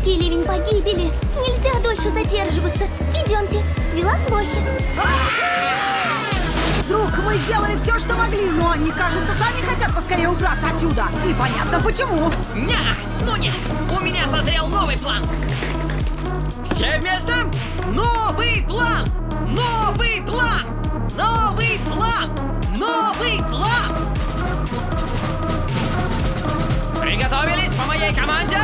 Жуткий ливень погибели. Нельзя дольше задерживаться. Идемте. Дела плохи. Друг, мы сделали все, что могли, но они, кажется, сами хотят поскорее убраться отсюда. И понятно почему. Ну нет, у меня созрел новый план. Все вместе? Новый план! Новый план! Новый план! Новый план! Приготовились по моей команде?